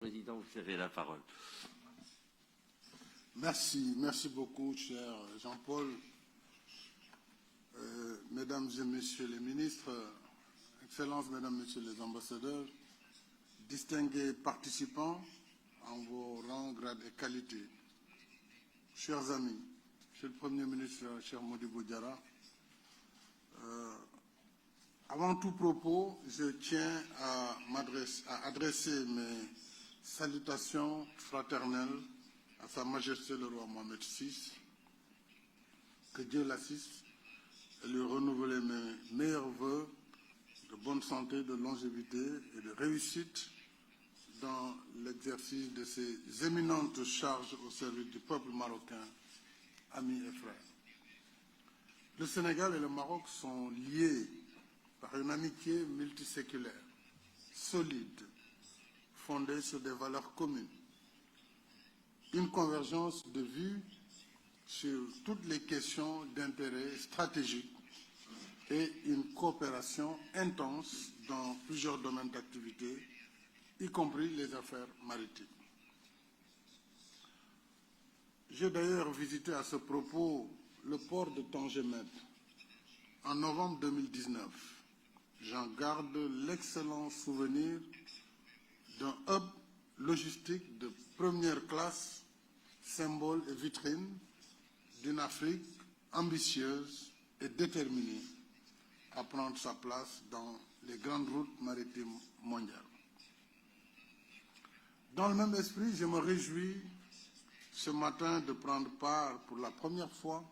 Président, vous avez la parole. Merci beaucoup, cher Jean-Paul. Mesdames et Messieurs les ministres, Excellences, Mesdames, Messieurs les ambassadeurs, distingués participants en vos rangs, grades et qualités, chers amis, Monsieur le Premier ministre, cher Modibo Diarra, avant tout propos, je tiens à adresser mes salutations fraternelles à Sa Majesté le roi Mohamed VI, que Dieu l'assiste, et lui renouveler mes meilleurs vœux de bonne santé, de longévité et de réussite dans l'exercice de ses éminentes charges au service du peuple marocain, amis et frères. Le Sénégal et le Maroc sont liés par une amitié multiséculaire, solide, fondée sur des valeurs communes, une convergence de vues sur toutes les questions d'intérêt stratégique et une coopération intense dans plusieurs domaines d'activité, y compris les affaires maritimes. J'ai d'ailleurs visité à ce propos le port de Tangemed en novembre 2019. J'en garde l'excellent souvenir d'un hub logistique de première classe, symbole et vitrine d'une Afrique ambitieuse et déterminée à prendre sa place dans les grandes routes maritimes mondiales. Dans le même esprit, je me réjouis ce matin de prendre part pour la première fois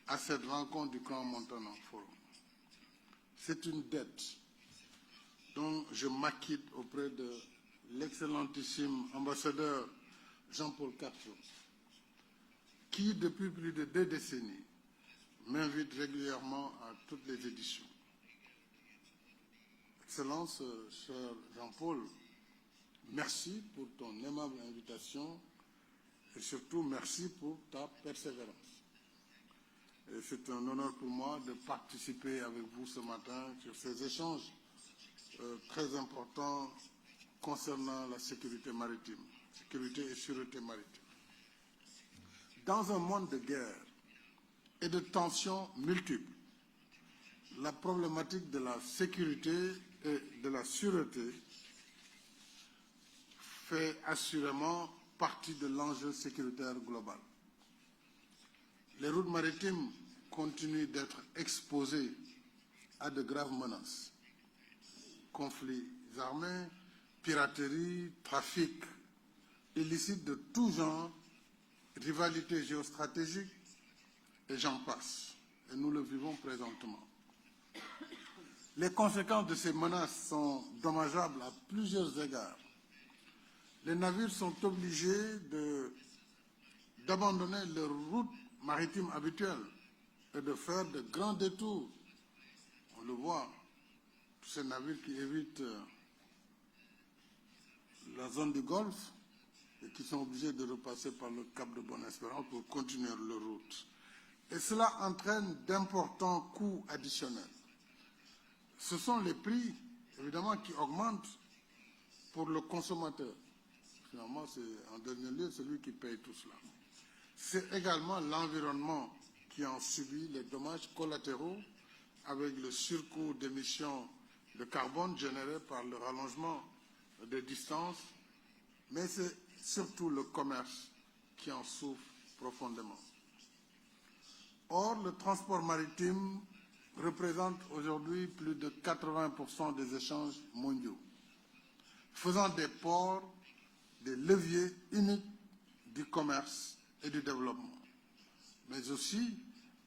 à cette rencontre du Grand Montana Forum. C'est une dette dont je m'acquitte auprès de l'excellentissime ambassadeur Jean-Paul Cartier, qui, depuis plus de 2 décennies, m'invite régulièrement à toutes les éditions. Excellence, cher Jean-Paul, merci pour ton aimable invitation et surtout merci pour ta persévérance. C'est un honneur pour moi de participer avec vous ce matin sur ces échanges très importants concernant la sécurité maritime, sécurité et sûreté maritime. Dans un monde de guerre et de tensions multiples, la problématique de la sécurité et de la sûreté fait assurément partie de l'enjeu sécuritaire global. Les routes maritimes continuent d'être exposées à de graves menaces. Conflits armés, piraterie, trafic illicite de tout genre, rivalité géostratégique, et j'en passe. Et nous le vivons présentement. Les conséquences de ces menaces sont dommageables à plusieurs égards. Les navires sont obligés d'abandonner leur route maritime habituelle et de faire de grands détours. On le voit, tous ces navires qui évitent la zone du Golfe et qui sont obligés de repasser par le Cap de Bonne-Espérance pour continuer leur route. Et cela entraîne d'importants coûts additionnels. Ce sont les prix, évidemment, qui augmentent pour le consommateur. Finalement, c'est en dernier lieu celui qui paye tout cela. C'est également l'environnement qui en subit les dommages collatéraux avec le surcoût d'émissions de carbone généré par le rallongement des distances, mais c'est surtout le commerce qui en souffre profondément. Or, le transport maritime représente aujourd'hui plus de 80% des échanges mondiaux, faisant des ports des leviers uniques du commerce et du développement, mais aussi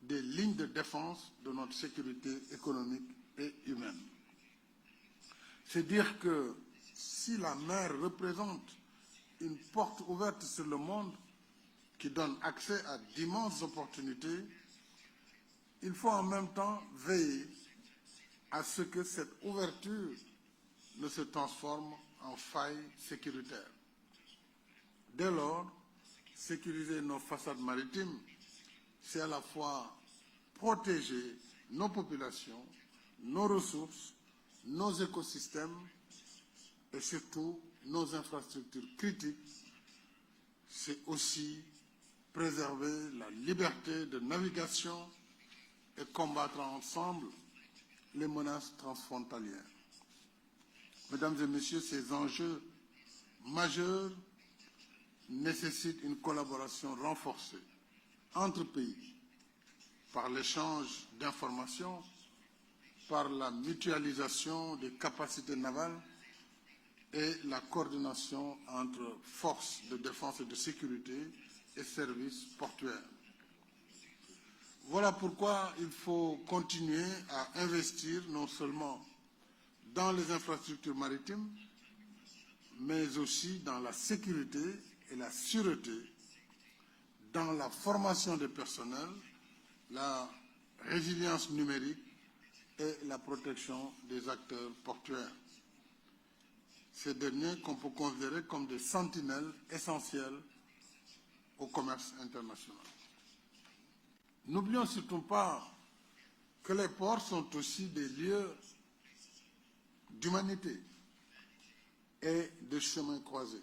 des lignes de défense de notre sécurité économique et humaine. C'est dire que si la mer représente une porte ouverte sur le monde qui donne accès à d'immenses opportunités, il faut en même temps veiller à ce que cette ouverture ne se transforme en faille sécuritaire. Dès lors, sécuriser nos façades maritimes, c'est à la fois protéger nos populations, nos ressources, nos écosystèmes et surtout nos infrastructures critiques, c'est aussi préserver la liberté de navigation et combattre ensemble les menaces transfrontalières. Mesdames et messieurs, ces enjeux majeurs nécessitent une collaboration renforcée entre pays par l'échange d'informations, par la mutualisation des capacités navales et la coordination entre forces de défense et de sécurité et services portuaires. Voilà pourquoi il faut continuer à investir non seulement dans les infrastructures maritimes, mais aussi dans la sécurité et la sûreté, dans la formation des personnels, la résilience numérique et la protection des acteurs portuaires. Ces derniers qu'on peut considérer comme des sentinelles essentielles au commerce international. N'oublions surtout pas que les ports sont aussi des lieux d'humanité et de chemins croisés.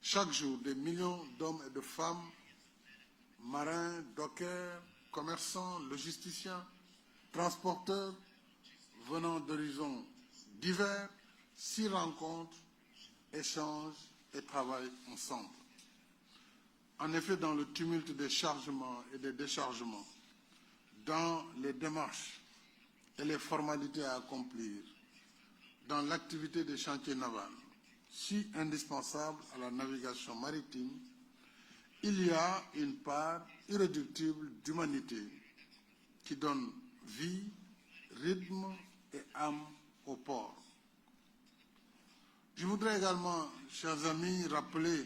Chaque jour, des millions d'hommes et de femmes, marins, dockers, commerçants, logisticiens, transporteurs, venant d'horizons divers, s'y rencontrent, échangent et travaillent ensemble. En effet, dans le tumulte des chargements et des déchargements, dans les démarches et les formalités à accomplir, dans l'activité des chantiers navals, si indispensable à la navigation maritime, il y a une part irréductible d'humanité qui donne vie, rythme et âme au port. Je voudrais également, chers amis, rappeler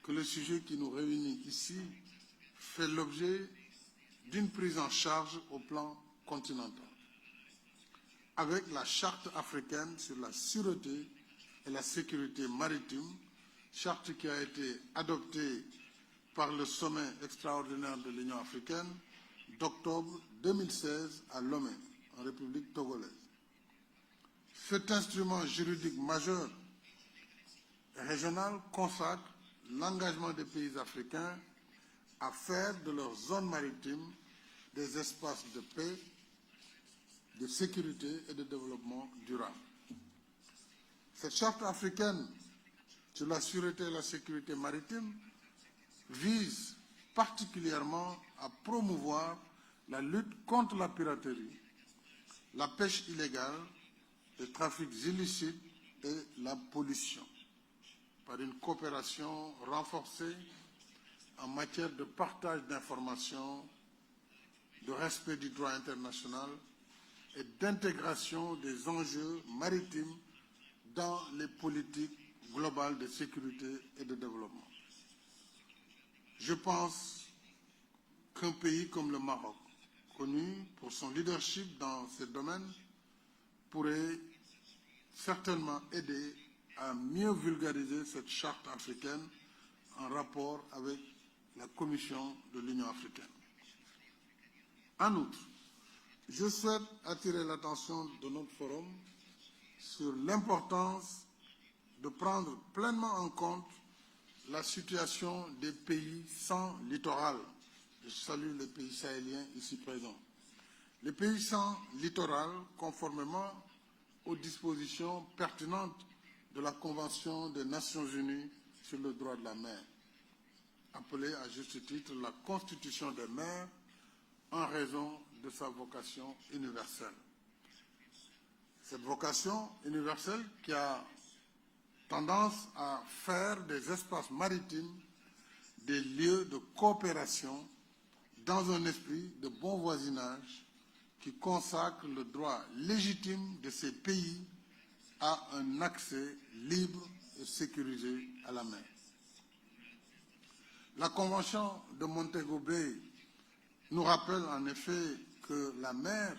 que le sujet qui nous réunit ici fait l'objet d'une prise en charge au plan continental, avec la Charte africaine sur la sûreté et la sécurité maritime, charte qui a été adoptée par le sommet extraordinaire de l'Union africaine d'octobre 2016 à Lomé, en République togolaise. Cet instrument juridique majeur et régional consacre l'engagement des pays africains à faire de leurs zones maritimes des espaces de paix, de sécurité et de développement durable. Cette charte africaine sur la sûreté et la sécurité maritime vise particulièrement à promouvoir la lutte contre la piraterie, la pêche illégale, les trafics illicites et la pollution, par une coopération renforcée en matière de partage d'informations, de respect du droit international et d'intégration des enjeux maritimes dans les politiques globales de sécurité et de développement. Je pense qu'un pays comme le Maroc, connu pour son leadership dans ces domaines, pourrait certainement aider à mieux vulgariser cette charte africaine en rapport avec la Commission de l'Union africaine. En outre, je souhaite attirer l'attention de notre forum sur l'importance de prendre pleinement en compte la situation des pays sans littoral. Je salue les pays sahéliens ici présents. Les pays sans littoral, conformément aux dispositions pertinentes de la Convention des Nations Unies sur le droit de la mer, appelée à juste titre la Constitution des mers, en raison de sa vocation universelle. Cette vocation universelle qui a tendance à faire des espaces maritimes des lieux de coopération dans un esprit de bon voisinage qui consacre le droit légitime de ces pays à un accès libre et sécurisé à la mer. La Convention de Montego Bay nous rappelle en effet que la mer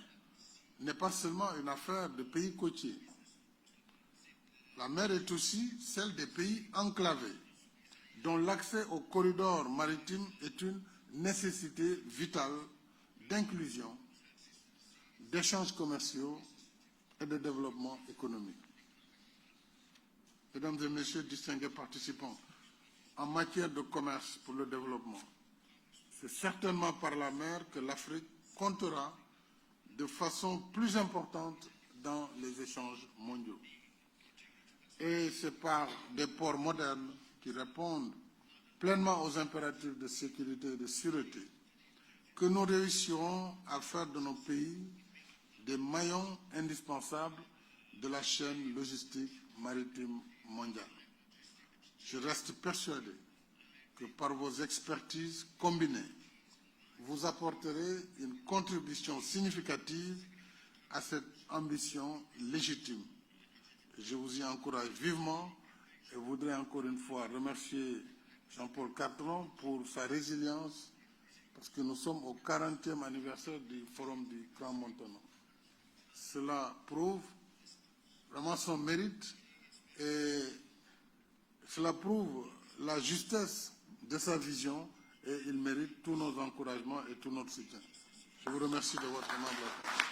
n'est pas seulement une affaire de pays côtiers. La mer est aussi celle des pays enclavés, dont l'accès aux corridors maritimes est une nécessité vitale d'inclusion, d'échanges commerciaux et de développement économique. Mesdames et Messieurs, distingués participants, en matière de commerce pour le développement, c'est certainement par la mer que l'Afrique comptera de façon plus importante dans les échanges mondiaux. Et c'est par des ports modernes qui répondent pleinement aux impératifs de sécurité et de sûreté que nous réussirons à faire de nos pays des maillons indispensables de la chaîne logistique maritime mondiale. Je reste persuadé que par vos expertises combinées, vous apporterez une contribution significative à cette ambition légitime. Je vous y encourage vivement et voudrais encore une fois remercier Jean-Paul Cartron pour sa résilience parce que nous sommes au 40e anniversaire du Forum du Grand Montano. Cela prouve vraiment son mérite et cela prouve la justesse de sa vision et il mérite tous nos encouragements et tout notre soutien. Je vous remercie de votre aimable attention.